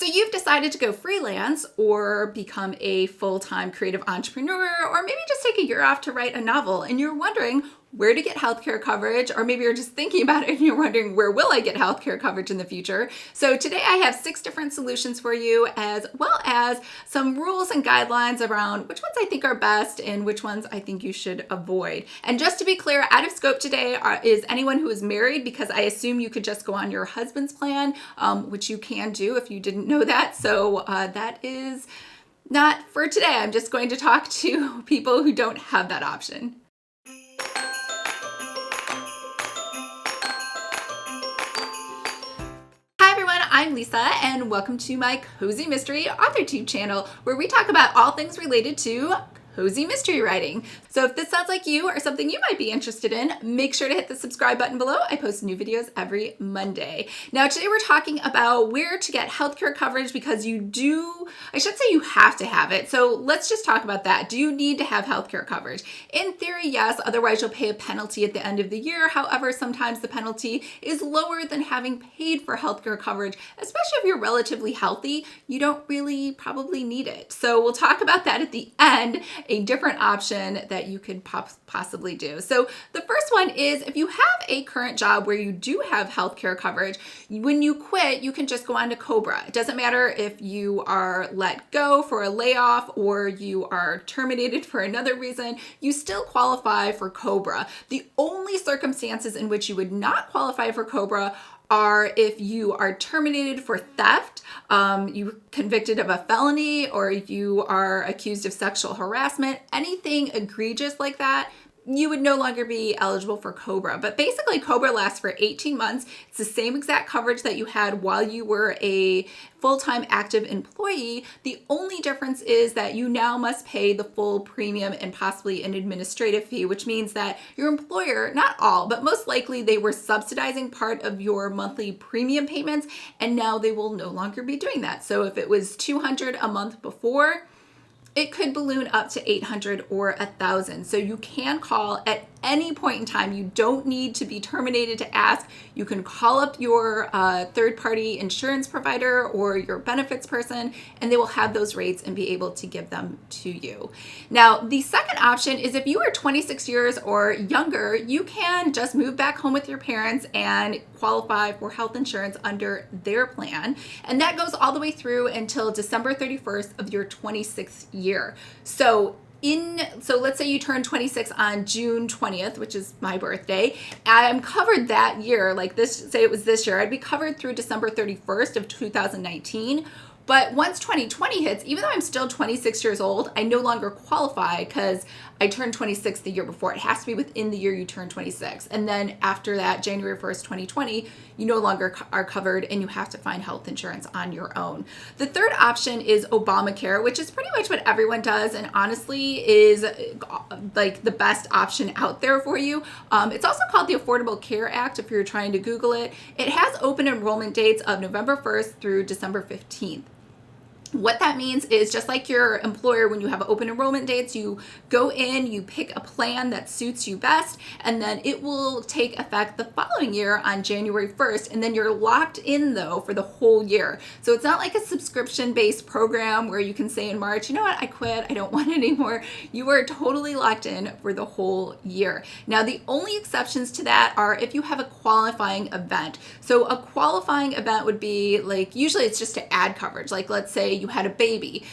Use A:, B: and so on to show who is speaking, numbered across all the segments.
A: So you've decided to go freelance or become a full-time creative entrepreneur, or maybe just take a year off to write a novel, and you're wondering where to get healthcare coverage, or maybe you're just thinking about it and you're wondering, where will I get healthcare coverage in the future? So today I have 6 different solutions for you, as well as some rules and guidelines around which ones I think are best and which ones I think you should avoid. And just to be clear, out of scope today is anyone who is married, because I assume you could just go on your husband's plan, which you can do if you didn't know that. So that is not for today. I'm just going to talk to people who don't have that option. I'm Lisa, and welcome to my Cozy Mystery AuthorTube channel, where we talk about all things related to cozy mystery writing. So if this sounds like you or something you might be interested in, make sure to hit the subscribe button below. I post new videos every Monday. Now today we're talking about where to get healthcare coverage, because you have to have it. So let's just talk about that. Do you need to have healthcare coverage? In theory, yes. Otherwise, you'll pay a penalty at the end of the year. However, sometimes the penalty is lower than having paid for healthcare coverage, especially if you're relatively healthy. You don't really probably need it. So we'll talk about that at the end, a different option that you could possibly do. So the first one is, if you have a current job where you do have healthcare coverage, when you quit, you can just go on to COBRA. It doesn't matter if you are let go for a layoff or you are terminated for another reason, you still qualify for COBRA. The only circumstances in which you would not qualify for COBRA are if you are terminated for theft, you convicted of a felony, or you are accused of sexual harassment, anything egregious like that, you would no longer be eligible for COBRA. But basically, COBRA lasts for 18 months. It's the same exact coverage that you had while you were a full-time active employee. The only difference is that you now must pay the full premium and possibly an administrative fee, which means that your employer, not all, but most likely they were subsidizing part of your monthly premium payments, and now they will no longer be doing that. So if it was $200 a month before, it could balloon up to $800 or $1,000. So you can call at any point in time. You don't need to be terminated to ask. You can call up your third-party insurance provider or your benefits person, and they will have those rates and be able to give them to you. Now, the second option is, if you are 26 years or younger, you can just move back home with your parents and qualify for health insurance under their plan. And that goes all the way through until December 31st of your 26th year. So let's say you turn 26 on June 20th, which is my birthday. I'm covered that year, like this, say it was this year, I'd be covered through December 31st of 2019. But once 2020 hits, even though I'm still 26 years old, I no longer qualify because I turned 26 the year before. It has to be within the year you turn 26. And then after that, January 1st, 2020, you no longer are covered and you have to find health insurance on your own. The third option is Obamacare, which is pretty much what everyone does, and honestly is like the best option out there for you. It's also called the Affordable Care Act if you're trying to Google it. It has open enrollment dates of November 1st through December 15th. What that means is, just like your employer, when you have open enrollment dates, you go in, you pick a plan that suits you best, and then it will take effect the following year on January 1st, and then you're locked in, though, for the whole year. So it's not like a subscription-based program where you can say in March, you know what, I quit, I don't want it anymore. You are totally locked in for the whole year. Now, the only exceptions to that are if you have a qualifying event. So a qualifying event would be, like, usually it's just to add coverage. Like, let's say you had a baby.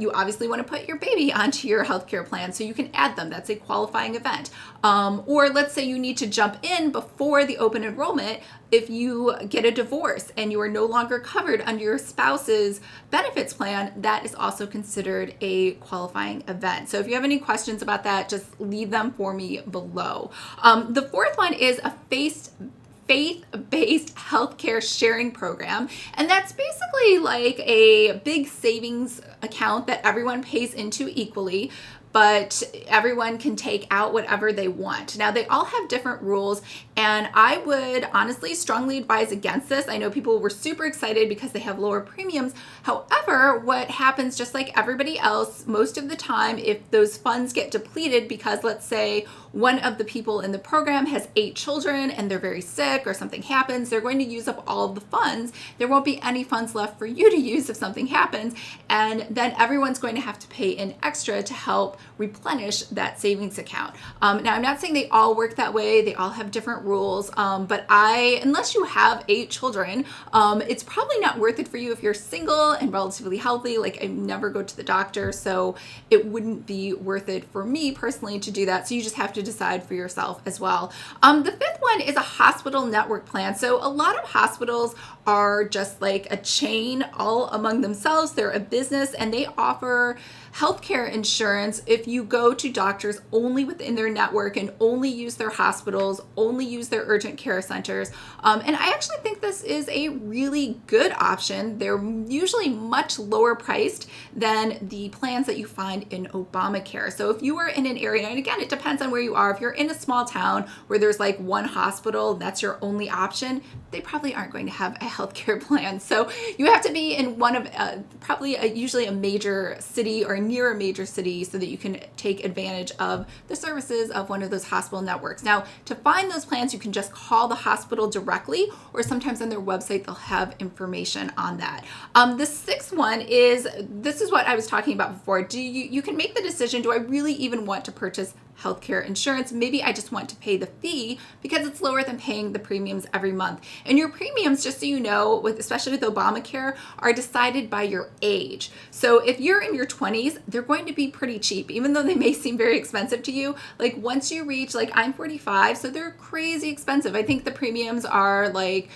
A: You obviously want to put your baby onto your healthcare plan, so you can add them. That's a qualifying event. Or let's say you need to jump in before the open enrollment if you get a divorce and you are no longer covered under your spouse's benefits plan. That is also considered a qualifying event. So if you have any questions about that, just leave them for me below. The fourth one is a faith-based healthcare sharing program. And that's basically like a big savings account that everyone pays into equally. but everyone can take out whatever they want. Now, they all have different rules, and I would honestly strongly advise against this. I know people were super excited because they have lower premiums. However, what happens, just like everybody else, most of the time, if those funds get depleted because, let's say, one of the people in the program has 8 children and they're very sick or something happens, they're going to use up all of the funds. There won't be any funds left for you to use if something happens, and then everyone's going to have to pay in extra to help replenish that savings account. Now, I'm not saying they all work that way. They all have different rules, but unless you have 8 children, it's probably not worth it for you if you're single and relatively healthy. Like, I never go to the doctor, so it wouldn't be worth it for me personally to do that. So you just have to decide for yourself as well. The 5th one is a hospital network plan. So a lot of hospitals are just like a chain all among themselves. They're a business, and they offer healthcare insurance if you go to doctors only within their network and only use their hospitals, only use their urgent care centers. And I actually think this is a really good option. They're usually much lower priced than the plans that you find in Obamacare. So if you are in an area, and again, it depends on where you are. If you're in a small town where there's like one hospital, that's your only option, they probably aren't going to have a healthcare plan. So you have to be in one of usually a major city or near a major city so that you can take advantage of the services of one of those hospital networks. Now, to find those plans, you can just call the hospital directly, or sometimes on their website, they'll have information on that. The 6th one is, this is what I was talking about before. You can make the decision, do I really even want to purchase healthcare insurance? Maybe I just want to pay the fee because it's lower than paying the premiums every month. And your premiums, just so you know, especially with Obamacare, are decided by your age. So if you're in your 20s, they're going to be pretty cheap, even though they may seem very expensive to you. Like, once you reach, like, I'm 45, so they're crazy expensive. I think the premiums are like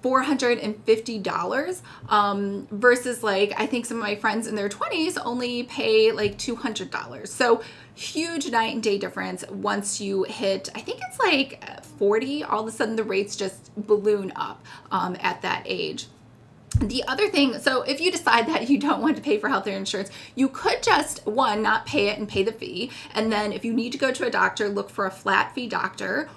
A: $450 versus, like, I think some of my friends in their 20s only pay like $200. So huge night and day difference. Once you hit, I think it's like 40, all of a sudden the rates just balloon up at that age. The other thing, so if you decide that you don't want to pay for health insurance, you could just, one, not pay it and pay the fee. And then if you need to go to a doctor, look for a flat fee doctor.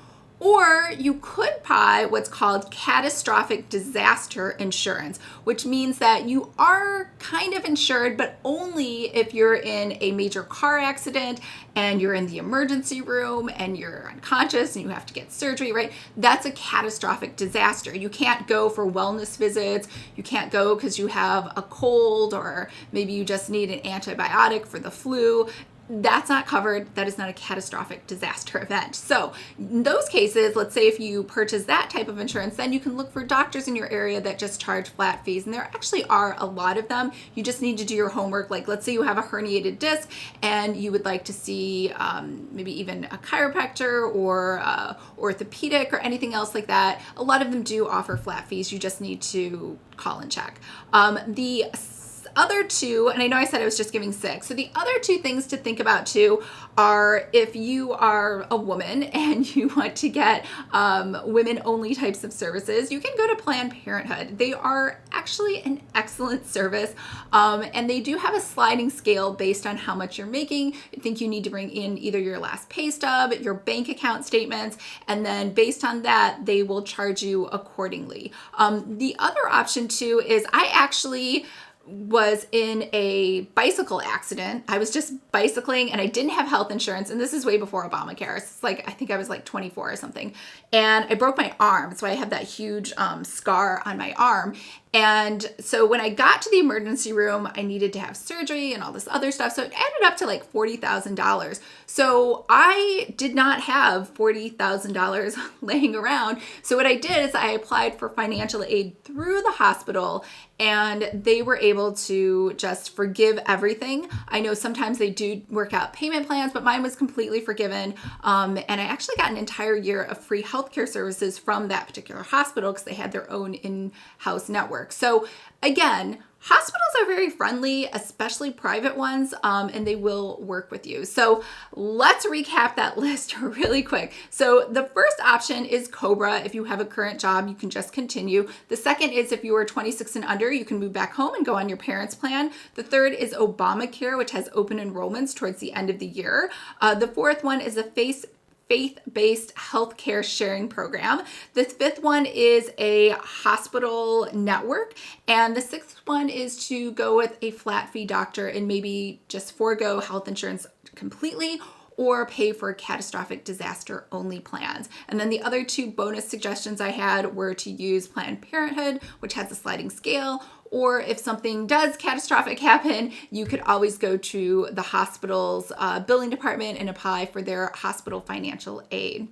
A: Or you could buy what's called catastrophic disaster insurance, which means that you are kind of insured, but only if you're in a major car accident and you're in the emergency room and you're unconscious and you have to get surgery, right? That's a catastrophic disaster. You can't go for wellness visits. You can't go because you have a cold, or maybe you just need an antibiotic for the flu. That's not covered. That is not a catastrophic disaster event. So in those cases, let's say if you purchase that type of insurance, then you can look for doctors in your area that just charge flat fees. And there actually are a lot of them. You just need to do your homework. Like, let's say you have a herniated disc and you would like to see maybe even a chiropractor or orthopedic or anything else like that. A lot of them do offer flat fees. You just need to call and check. The other 2, and I know I said I was just giving 6. So the other 2 things to think about too are, if you are a woman and you want to get women only types of services, you can go to Planned Parenthood. They are actually an excellent service. And they do have a sliding scale based on how much you're making. I think you need to bring in either your last pay stub, your bank account statements, and then based on that, they will charge you accordingly. The other option too is, I actually was in a bicycle accident. I was just bicycling and I didn't have health insurance. And this is way before Obamacare. It's like, I think I was like 24 or something. And I broke my arm. So I have that huge scar on my arm. And so when I got to the emergency room, I needed to have surgery and all this other stuff. So it added up to like $40,000. So I did not have $40,000 laying around. So what I did is I applied for financial aid through the hospital, and they were able to just forgive everything. I know sometimes they do work out payment plans, but mine was completely forgiven. And I actually got an entire year of free healthcare services from that particular hospital because they had their own in-house network. So again, Hospitals are very friendly, especially private ones, and they will work with you. So let's recap that list really quick. So the first option is COBRA. If you have a current job, you can just continue. The second is if you are 26 and under, you can move back home and go on your parents' plan. The third is Obamacare, which has open enrollments towards the end of the year. The fourth one is a faith-based healthcare sharing program. The fifth one is a hospital network. And the sixth one is to go with a flat fee doctor and maybe just forego health insurance completely or pay for catastrophic disaster only plans. And then the other two bonus suggestions I had were to use Planned Parenthood, which has a sliding scale, or if something does catastrophic happen, you could always go to the hospital's billing department and apply for their hospital financial aid.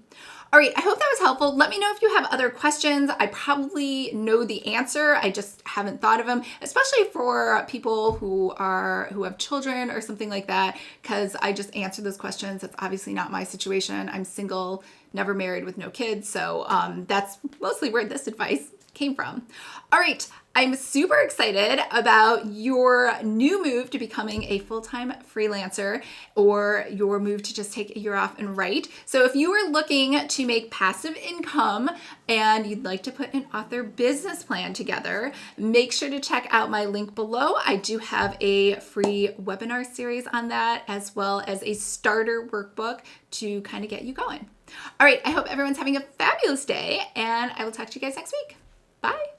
A: All right, I hope that was helpful. Let me know if you have other questions. I probably know the answer. I just haven't thought of them, especially for people who have children or something like that, because I just answered those questions. That's obviously not my situation. I'm single, never married with no kids. So that's mostly where this advice came from. All right, I'm super excited about your new move to becoming a full-time freelancer or your move to just take a year off and write. So if you are looking to make passive income and you'd like to put an author business plan together, make sure to check out my link below. I do have a free webinar series on that, as well as a starter workbook to kind of get you going. All right, I hope everyone's having a fabulous day, and I will talk to you guys next week. Bye.